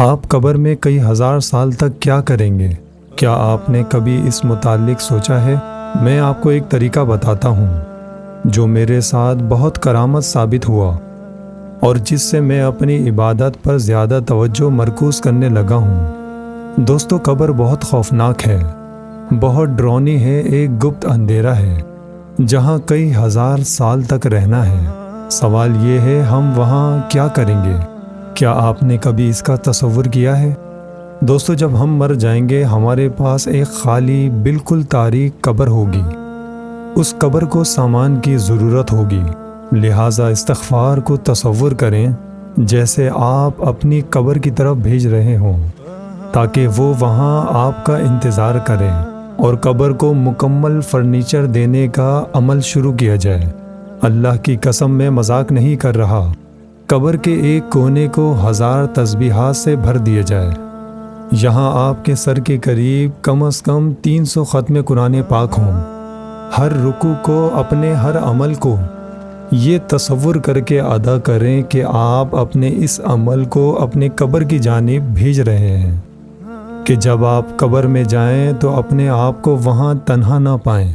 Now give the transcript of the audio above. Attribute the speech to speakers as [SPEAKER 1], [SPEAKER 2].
[SPEAKER 1] آپ قبر میں کئی ہزار سال تک کیا کریں گے؟ کیا آپ نے کبھی اس متعلق سوچا ہے؟ میں آپ کو ایک طریقہ بتاتا ہوں جو میرے ساتھ بہت کرامت ثابت ہوا اور جس سے میں اپنی عبادت پر زیادہ توجہ مرکوز کرنے لگا ہوں۔ دوستو، قبر بہت خوفناک ہے، بہت ڈراؤنی ہے، ایک گپت اندھیرا ہے جہاں کئی ہزار سال تک رہنا ہے۔ سوال یہ ہے، ہم وہاں کیا کریں گے؟ کیا آپ نے کبھی اس کا تصور کیا ہے؟ دوستو، جب ہم مر جائیں گے ہمارے پاس ایک خالی بالکل تاریک قبر ہوگی۔ اس قبر کو سامان کی ضرورت ہوگی، لہٰذا استغفار کو تصور کریں جیسے آپ اپنی قبر کی طرف بھیج رہے ہوں تاکہ وہ وہاں آپ کا انتظار کرے اور قبر کو مکمل فرنیچر دینے کا عمل شروع کیا جائے۔ اللہ کی قسم، میں مذاق نہیں کر رہا۔ قبر کے ایک کونے کو 1000 تسبیحات سے بھر دیا جائے۔ یہاں آپ کے سر کے قریب کم از کم 300 ختم قرآن پاک ہوں۔ ہر رکوع کو، اپنے ہر عمل کو یہ تصور کر کے ادا کریں کہ آپ اپنے اس عمل کو اپنے قبر کی جانب بھیج رہے ہیں کہ جب آپ قبر میں جائیں تو اپنے آپ کو وہاں تنہا نہ پائیں۔